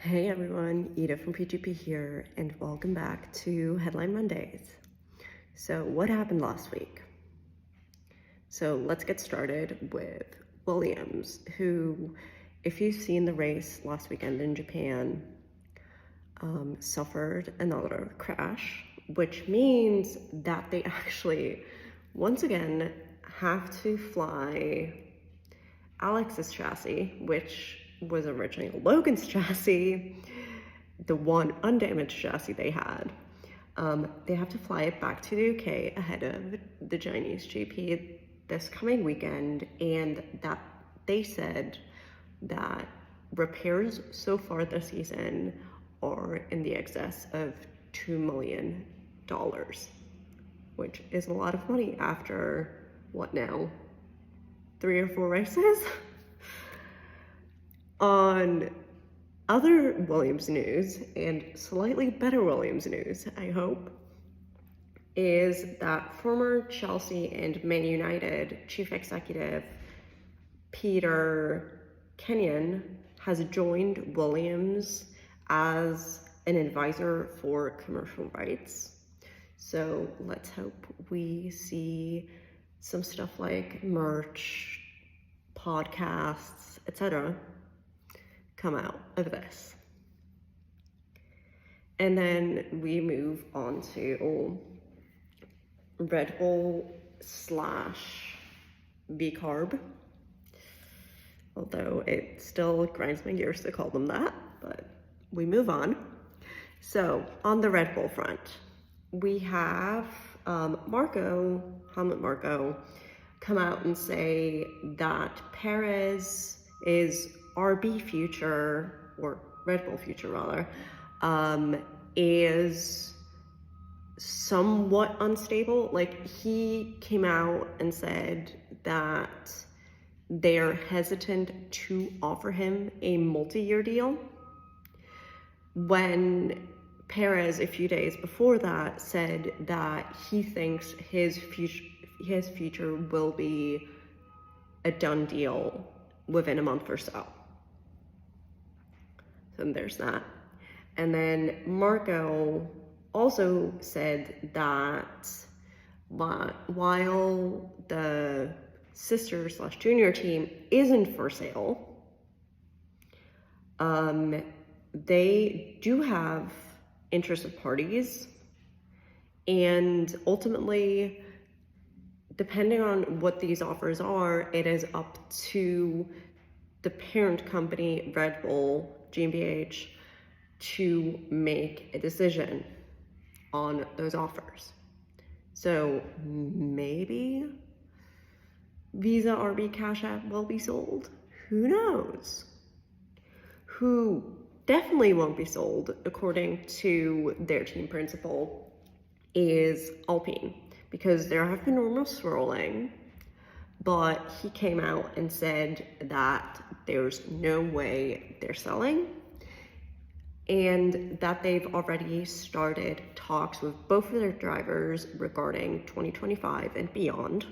Hey everyone, Ida from P2P here, and welcome back to Headline Mondays. So what happened last week? So let's get started with Williams, who, if you've seen the race last weekend in Japan, suffered another crash, which means that they actually, once again, have to fly Alex's chassis, which was originally Logan's chassis, the one undamaged chassis they had. They have to fly it back to the UK ahead of the Chinese GP this coming weekend, and that they said that repairs so far this season are in the excess of $2 million, which is a lot of money after, what now, 3 or 4 races? On other Williams news, and slightly better Williams news, I hope, is that former Chelsea and Man United chief executive Peter Kenyon has joined Williams as an advisor for commercial rights. So let's hope we see some stuff like merch, podcasts, etc. come out of this. And then we move on to Red Bull / V-Carb, although it still grinds my gears to call them that, but we move on. So on the Red Bull front, we have Helmut Marko, come out and say that Perez is RB future, or Red Bull future rather, is somewhat unstable. Like, he came out and said that they're hesitant to offer him a multi-year deal, when Perez a few days before that said that he thinks his future will be a done deal within a month or so. So there's that. And then Marko also said that while the sister / junior team isn't for sale, they do have interested parties, and ultimately, depending on what these offers are, it is up to the parent company, Red Bull GmbH, to make a decision on those offers. So maybe Visa RB Cash App will be sold. Who knows? Who definitely won't be sold, according to their team principal, is Alpine, because there have been rumors swirling, but he came out and said that there's no way they're selling, and that they've already started talks with both of their drivers regarding 2025 and beyond,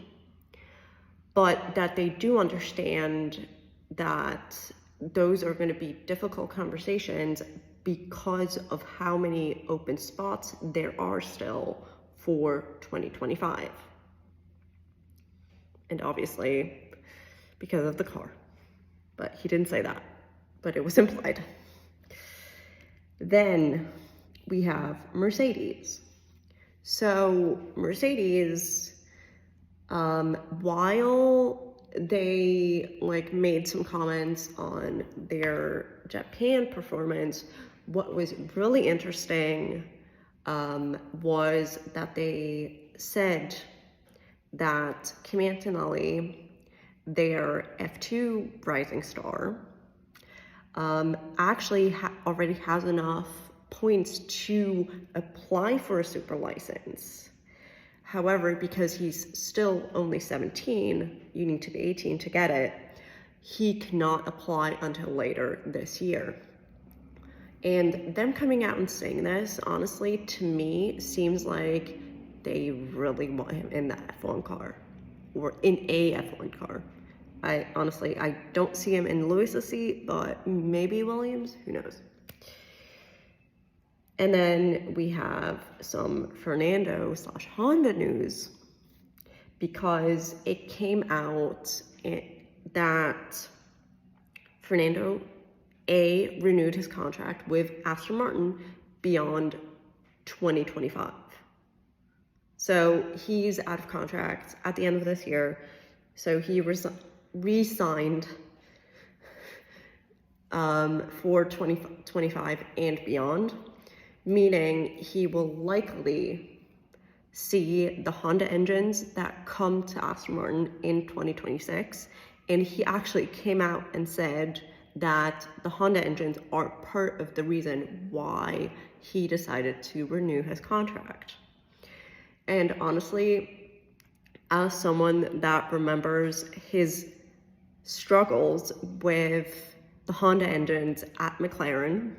but that they do understand that those are going to be difficult conversations because of how many open spots there are still for 2025. And obviously, because of the car. But he didn't say that, but it was implied. Then we have Mercedes. So Mercedes, while they made some comments on their Japan performance, what was really interesting was that they said that Kimi Antonelli, their F2 rising star, actually already has enough points to apply for a super license. However, because he's still only 17, you need to be 18 to get it, he cannot apply until later this year. And them coming out and saying this, honestly, to me, seems like they really want him in the F1 car, or in a F1 car. I don't see him in Lewis's seat, but maybe Williams, who knows. And then we have some Fernando/Honda news, because it came out that Fernando renewed his contract with Aston Martin beyond 2025. So he's out of contract at the end of this year. So he re-signed for 2025 and beyond, meaning he will likely see the Honda engines that come to Aston Martin in 2026. And he actually came out and said that the Honda engines are part of the reason why he decided to renew his contract. And honestly, as someone that remembers his struggles with the Honda engines at McLaren,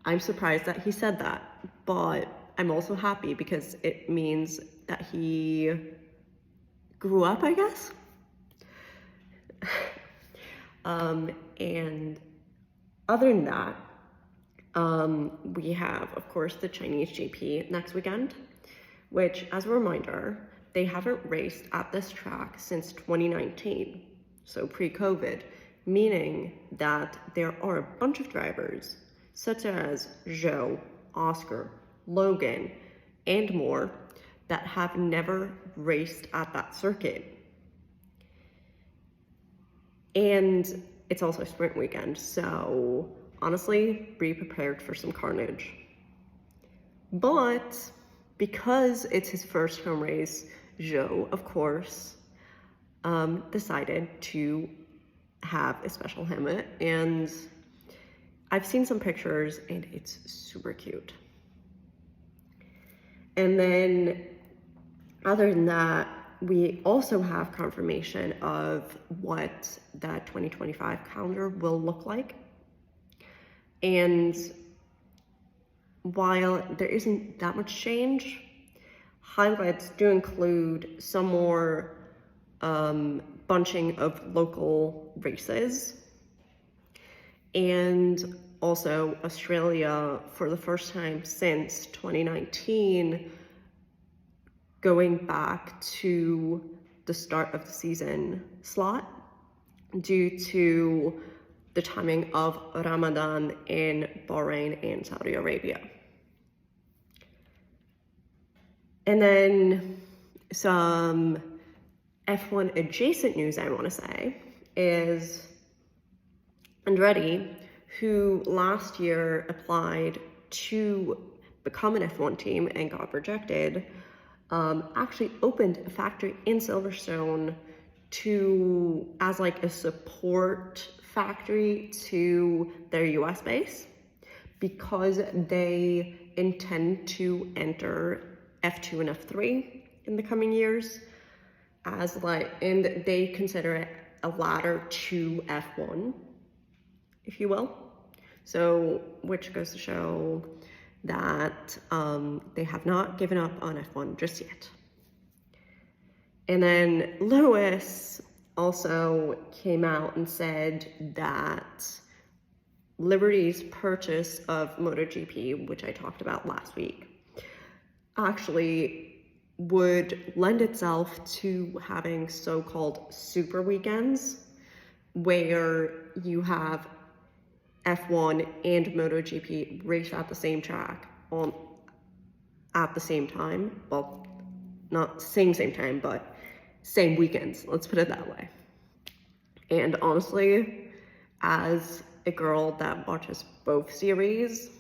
I'm surprised that he said that, but I'm also happy because it means that he grew up, I guess. And other than that, we have, of course, the Chinese GP next weekend, which, as a reminder, they haven't raced at this track since 2019, so pre-COVID, meaning that there are a bunch of drivers, such as Zhou, Oscar, Logan, and more, that have never raced at that circuit. And it's also sprint weekend, so honestly, be prepared for some carnage. But because it's his first home race, Zhou, of course, decided to have a special helmet, and I've seen some pictures and it's super cute. And then other than that, we also have confirmation of what that 2025 calendar will look like. And while there isn't that much change, highlights do include some more bunching of local races. And also Australia, for the first time since 2019, going back to the start of the season slot due to the timing of Ramadan in Bahrain and Saudi Arabia. And then some F1 adjacent news I want to say is Andretti, who last year applied to become an F1 team and got rejected, actually opened a factory in Silverstone as like a support factory to their US base, because they intend to enter F2 and F3 in the coming years, and they consider it a ladder to F1, if you will. So, which goes to show that they have not given up on F1 just yet. And then Lewis also came out and said that Liberty's purchase of MotoGP, which I talked about last week, actually would lend itself to having so-called super weekends, where you have F1 and MotoGP race at the same track at the same time. Well, not same time, but same weekends, let's put it that way. And honestly, as a girl that watches both series,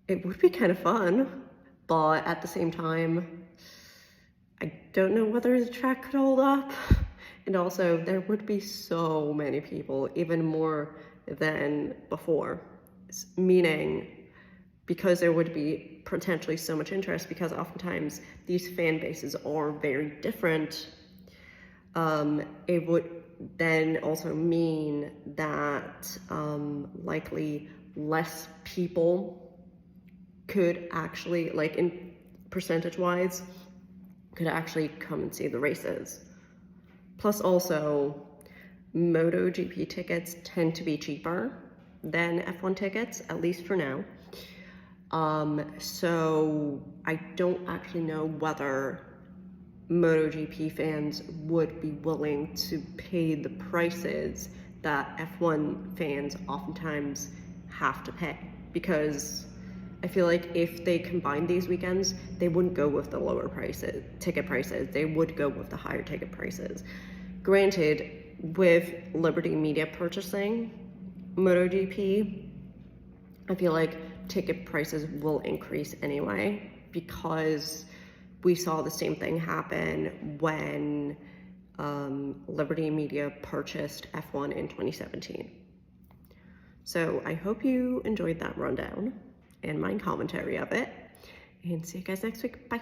it would be kind of fun, but at the same time, I don't know whether the track could hold up. And also, there would be so many people, even more than before, meaning because there would be potentially so much interest, because oftentimes these fan bases are very different, it would then also mean that likely less people could actually, like in percentage-wise, could actually come and see the races. Plus also, MotoGP tickets tend to be cheaper than F1 tickets, at least for now. So I don't actually know whether MotoGP fans would be willing to pay the prices that F1 fans oftentimes have to pay, because I feel like if they combined these weekends, they wouldn't go with the lower ticket prices, they would go with the higher ticket prices. Granted, with Liberty Media purchasing MotoGP, I feel like ticket prices will increase anyway, because we saw the same thing happen when Liberty Media purchased F1 in 2017. So I hope you enjoyed that rundown and my commentary of it, and see you guys next week. Bye.